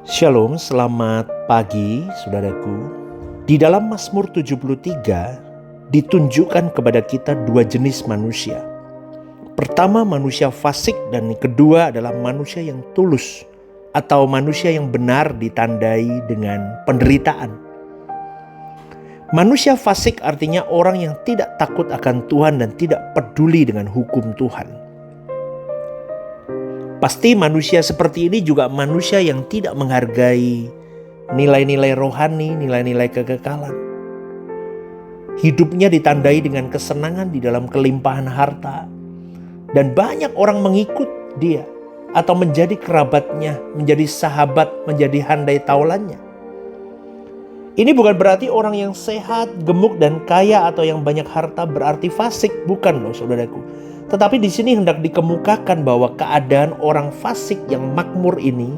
Shalom, selamat pagi saudaraku. Di dalam Mazmur 73 ditunjukkan kepada kita dua jenis manusia. Pertama manusia fasik dan kedua adalah manusia yang tulus atau manusia yang benar ditandai dengan penderitaan. Manusia fasik artinya orang yang tidak takut akan Tuhan dan tidak peduli dengan hukum Tuhan. Pasti manusia seperti ini juga manusia yang tidak menghargai nilai-nilai rohani, nilai-nilai kekekalan. Hidupnya ditandai dengan kesenangan di dalam kelimpahan harta. Dan banyak orang mengikut dia atau menjadi kerabatnya, menjadi sahabat, menjadi handai taulannya. Ini bukan berarti orang yang sehat, gemuk dan kaya atau yang banyak harta berarti fasik, bukan loh saudaraku. Tetapi di sini hendak dikemukakan bahwa keadaan orang fasik yang makmur ini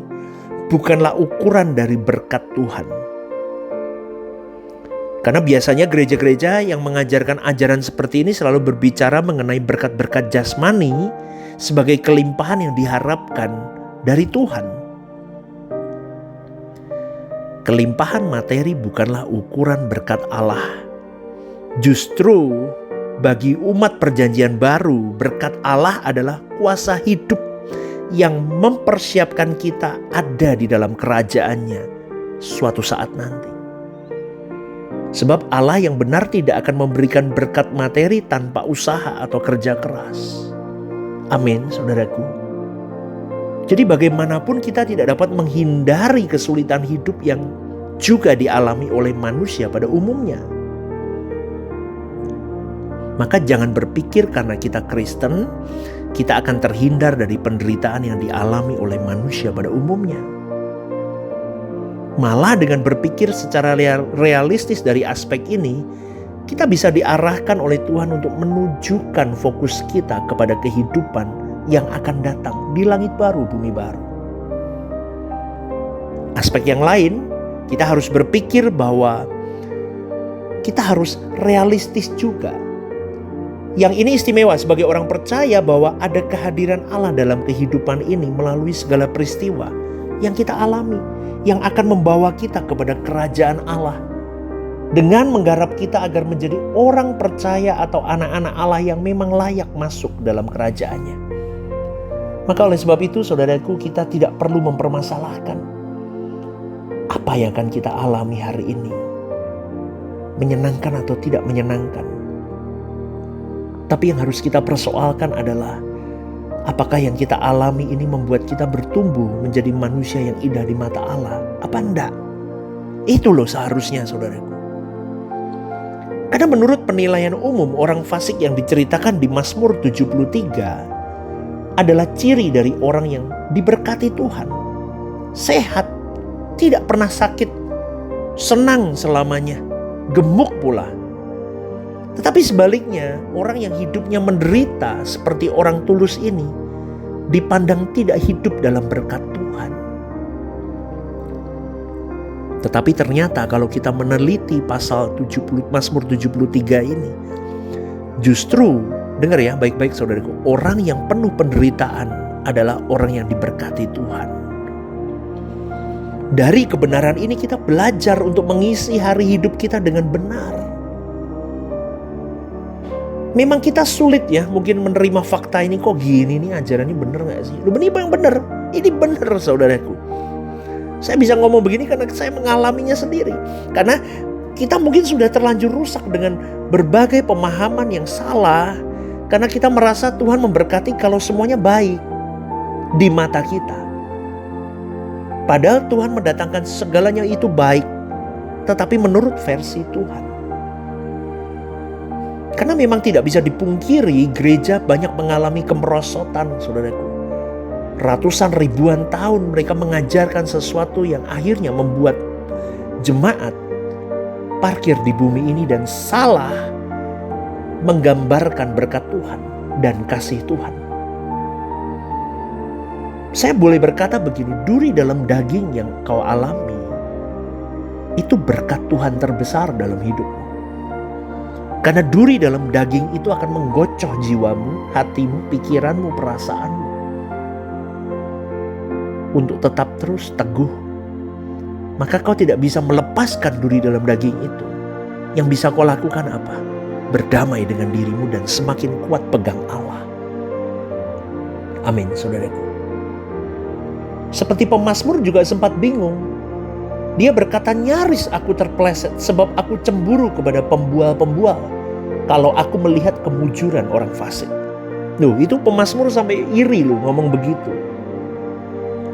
bukanlah ukuran dari berkat Tuhan. Karena biasanya gereja-gereja yang mengajarkan ajaran seperti ini selalu berbicara mengenai berkat-berkat jasmani sebagai kelimpahan yang diharapkan dari Tuhan. Kelimpahan materi bukanlah ukuran berkat Allah. Justru bagi umat perjanjian baru, berkat Allah adalah kuasa hidup yang mempersiapkan kita ada di dalam kerajaannya suatu saat nanti. Sebab Allah yang benar tidak akan memberikan berkat materi tanpa usaha atau kerja keras. Amin, saudaraku. Jadi bagaimanapun kita tidak dapat menghindari kesulitan hidup yang juga dialami oleh manusia pada umumnya. Maka jangan berpikir karena kita Kristen, kita akan terhindar dari penderitaan yang dialami oleh manusia pada umumnya. Malah dengan berpikir secara realistis dari aspek ini, kita bisa diarahkan oleh Tuhan untuk menunjukkan fokus kita kepada kehidupan yang akan datang di langit baru, bumi baru. Aspek yang lain, kita harus berpikir bahwa kita harus realistis juga. Yang ini istimewa sebagai orang percaya bahwa ada kehadiran Allah dalam kehidupan ini melalui segala peristiwa yang kita alami, yang akan membawa kita kepada kerajaan Allah. Dengan menggarap kita agar menjadi orang percaya atau anak-anak Allah yang memang layak masuk dalam kerajaannya. Maka oleh sebab itu saudaraku, kita tidak perlu mempermasalahkan apa yang akan kita alami hari ini. Menyenangkan atau tidak menyenangkan. Tapi yang harus kita persoalkan adalah apakah yang kita alami ini membuat kita bertumbuh menjadi manusia yang indah di mata Allah? Apa enggak? Itu loh seharusnya saudaraku. Karena menurut penilaian umum orang fasik yang diceritakan di Mazmur 73 adalah ciri dari orang yang diberkati Tuhan. Sehat, tidak pernah sakit, senang selamanya, gemuk pula. Tetapi sebaliknya, orang yang hidupnya menderita seperti orang tulus ini dipandang tidak hidup dalam berkat Tuhan. Tetapi ternyata kalau kita meneliti pasal Mazmur 73 ini, justru, dengar ya baik-baik saudaraku, orang yang penuh penderitaan adalah orang yang diberkati Tuhan. Dari kebenaran ini kita belajar untuk mengisi hari hidup kita dengan benar. Memang kita sulit ya mungkin menerima fakta ini, kok gini nih ajarannya bener gak sih? Lu bener yang bener? Ini bener saudaraku. Saya bisa ngomong begini karena saya mengalaminya sendiri. Karena kita mungkin sudah terlanjur rusak dengan berbagai pemahaman yang salah. Karena kita merasa Tuhan memberkati kalau semuanya baik di mata kita. Padahal Tuhan mendatangkan segalanya itu baik, tetapi menurut versi Tuhan. Karena memang tidak bisa dipungkiri gereja banyak mengalami kemerosotan saudaraku. Ratusan ribuan tahun mereka mengajarkan sesuatu yang akhirnya membuat jemaat parkir di bumi ini dan salah menggambarkan berkat Tuhan dan kasih Tuhan. Saya boleh berkata begini, duri dalam daging yang kau alami itu berkat Tuhan terbesar dalam hidupmu. Karena duri dalam daging itu akan menggocoh jiwamu, hatimu, pikiranmu, perasaanmu. untuk tetap terus teguh, maka kau tidak bisa melepaskan duri dalam daging itu. Yang bisa kau lakukan apa? Berdamai dengan dirimu dan semakin kuat pegang Allah. Amin, saudaraku. Seperti pemazmur juga sempat bingung. Dia berkata, nyaris aku terpeleset sebab aku cemburu kepada pembual-pembual kalau aku melihat kemujuran orang fasik. Itu pemazmur sampai iri ngomong begitu.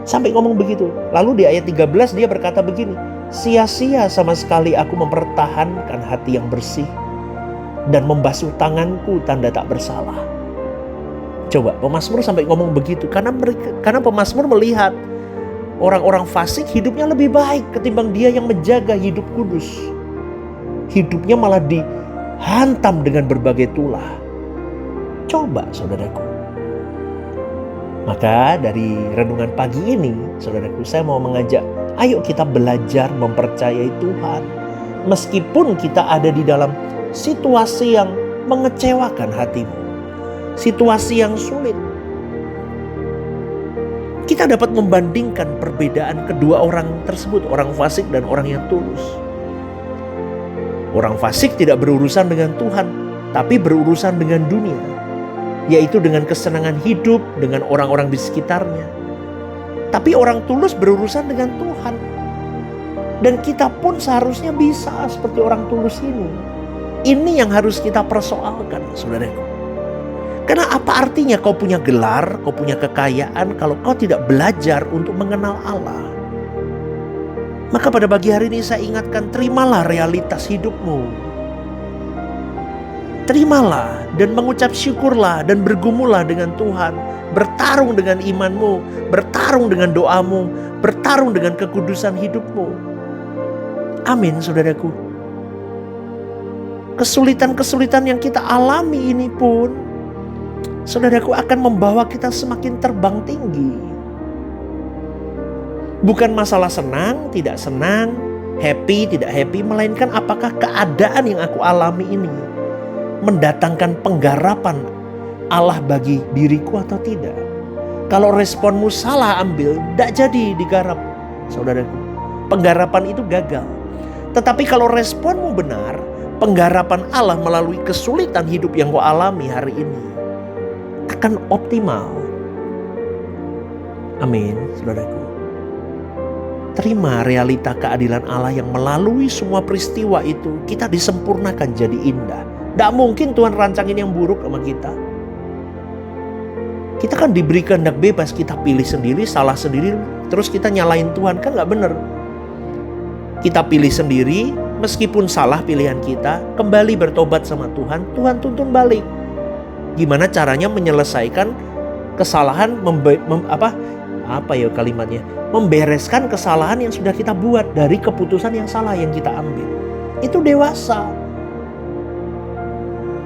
Sampai ngomong begitu. Lalu di ayat 13 dia berkata begini, sia-sia sama sekali aku mempertahankan hati yang bersih dan membasuh tanganku tanda tak bersalah. Coba, pemazmur sampai ngomong begitu karena pemazmur melihat orang-orang fasik hidupnya lebih baik ketimbang dia yang menjaga hidup kudus. Hidupnya malah dihantam dengan berbagai tulah. Coba, saudaraku. Maka dari renungan pagi ini, saudaraku, saya mau mengajak, ayo kita belajar mempercayai Tuhan. Meskipun kita ada di dalam situasi yang mengecewakan hatimu, situasi yang sulit, kita dapat membandingkan perbedaan kedua orang tersebut, orang fasik dan orang yang tulus. Orang fasik tidak berurusan dengan Tuhan, tapi berurusan dengan dunia, yaitu dengan kesenangan hidup, dengan orang-orang di sekitarnya. Tapi orang tulus berurusan dengan Tuhan. Dan kita pun seharusnya bisa seperti orang tulus ini. Ini yang harus kita persoalkan, saudaraku. Karena apa artinya kau punya gelar, kau punya kekayaan kalau kau tidak belajar untuk mengenal Allah? Maka pada pagi hari ini saya ingatkan, terimalah realitas hidupmu. Terimalah dan mengucap syukurlah dan bergumullah dengan Tuhan. Bertarung dengan imanmu, bertarung dengan doamu, bertarung dengan kekudusan hidupmu. Amin, saudaraku. Kesulitan-kesulitan yang kita alami ini pun, saudaraku, akan membawa kita semakin terbang tinggi. Bukan masalah senang, tidak senang, happy, tidak happy, melainkan apakah keadaan yang aku alami ini mendatangkan penggarapan Allah bagi diriku atau tidak. Kalau responmu salah ambil, tidak jadi digarap, saudaraku. Penggarapan itu gagal. Tetapi kalau responmu benar, penggarapan Allah melalui kesulitan hidup yang kau alami hari ini akan optimal. Amin, saudaraku. Terima realita keadilan Allah yang melalui semua peristiwa itu kita disempurnakan jadi indah. Tidak mungkin Tuhan rancangin yang buruk sama kita. Kita kan diberi kehendak bebas, kita pilih sendiri, salah sendiri, terus kita nyalain Tuhan, kan gak bener. Kita pilih sendiri, meskipun salah pilihan kita, kembali bertobat sama Tuhan, Tuhan tuntun balik. Gimana caranya menyelesaikan kesalahan, membereskan kesalahan yang sudah kita buat dari keputusan yang salah yang kita ambil. Itu dewasa.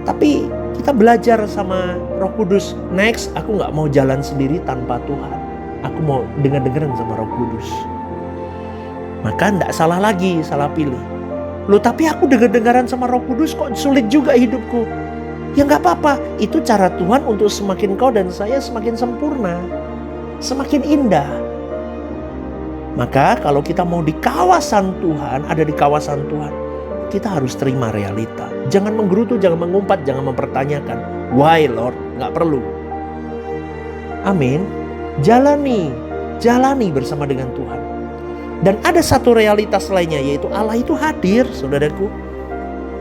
Tapi kita belajar sama Roh Kudus. Next, aku gak mau jalan sendiri tanpa Tuhan. Aku mau dengar-dengaran sama Roh Kudus. Maka gak salah lagi, salah pilih. Loh, tapi aku dengar-dengaran sama Roh Kudus kok sulit juga hidupku. Ya gak apa-apa, itu cara Tuhan untuk semakin kau dan saya semakin sempurna, semakin indah. Maka kalau kita mau di kawasan Tuhan, ada di kawasan Tuhan, kita harus terima realita. Jangan menggerutu, jangan mengumpat, jangan mempertanyakan. Why Lord? Gak perlu. Amin. Jalani bersama dengan Tuhan. Dan ada satu realitas lainnya, yaitu Allah itu hadir, saudaraku.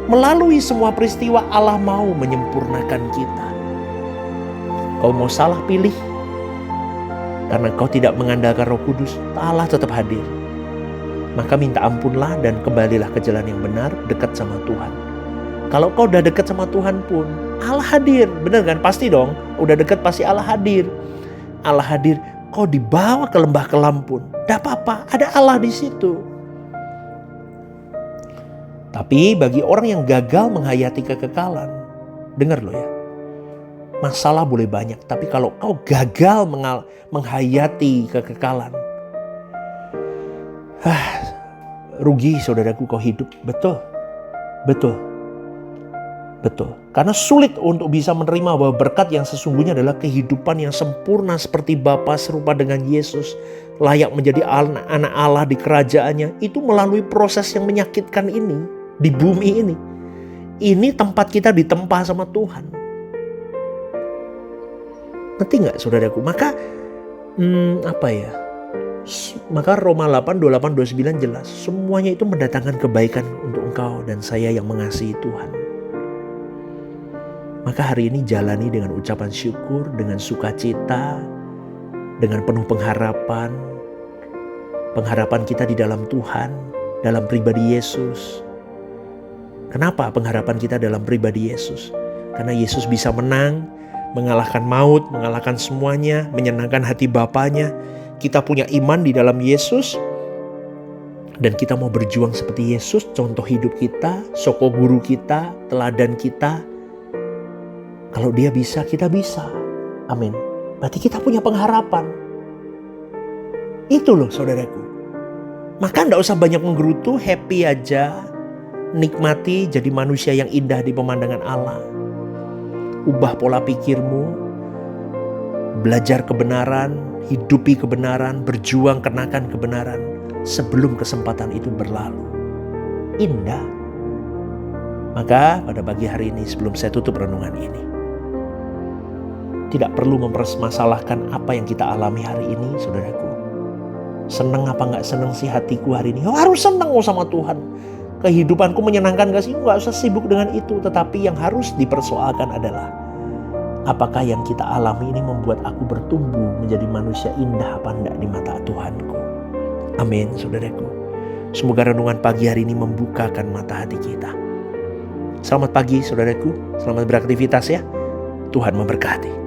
Melalui semua peristiwa Allah mau menyempurnakan kita. Kau mau salah pilih, karena kau tidak mengandalkan Roh Kudus, Allah tetap hadir. Maka minta ampunlah dan kembalilah ke jalan yang benar, dekat sama Tuhan. Kalau kau udah dekat sama Tuhan pun, Allah hadir. Bener kan? Pasti dong. Udah dekat pasti Allah hadir. Allah hadir. Kau dibawa ke lembah kelam pun, tidak apa-apa. Ada Allah di situ. Tapi bagi orang yang gagal menghayati kekekalan, dengar lo ya. Masalah boleh banyak, tapi kalau kau gagal menghayati kekekalan, rugi saudaraku kau hidup. Betul. Karena sulit untuk bisa menerima bahwa berkat yang sesungguhnya adalah kehidupan yang sempurna seperti Bapa serupa dengan Yesus. layak menjadi anak Allah di kerajaannya, itu melalui proses yang menyakitkan ini di bumi ini. Ini tempat kita ditempa sama Tuhan. Ngerti gak saudaraku? Maka maka Roma 8, 28, 29 jelas. Semuanya itu mendatangkan kebaikan untuk engkau dan saya yang mengasihi Tuhan. Maka hari ini jalani dengan ucapan syukur, dengan sukacita, dengan penuh pengharapan. Pengharapan kita di dalam Tuhan, dalam pribadi Yesus. Kenapa pengharapan kita dalam pribadi Yesus? Karena Yesus bisa menang, mengalahkan maut, mengalahkan semuanya, menyenangkan hati Bapanya. Kita punya iman di dalam Yesus. Dan kita mau berjuang seperti Yesus, contoh hidup kita, soko guru kita, teladan kita. Kalau dia bisa, kita bisa. Amin. Berarti kita punya pengharapan. Itu loh saudaraku. Maka gak usah banyak menggerutu, happy aja. Nikmati jadi manusia yang indah di pemandangan Allah. Ubah pola pikirmu. Belajar kebenaran, hidupi kebenaran, berjuang kenakan kebenaran. Sebelum kesempatan itu berlalu. Indah. Maka pada pagi hari ini sebelum saya tutup renungan ini. Tidak perlu mempermasalahkan apa yang kita alami hari ini saudaraku. Seneng apa gak seneng sih hatiku hari ini? Harus seneng sama Tuhan. Kehidupanku menyenangkan gak sih? Gak usah sibuk dengan itu. Tetapi yang harus dipersoalkan adalah apakah yang kita alami ini membuat aku bertumbuh menjadi manusia indah apa enggak di mata Tuhanku. Amin saudaraku. Semoga renungan pagi hari ini membukakan mata hati kita. Selamat pagi saudaraku. Selamat beraktivitas ya. Tuhan memberkati.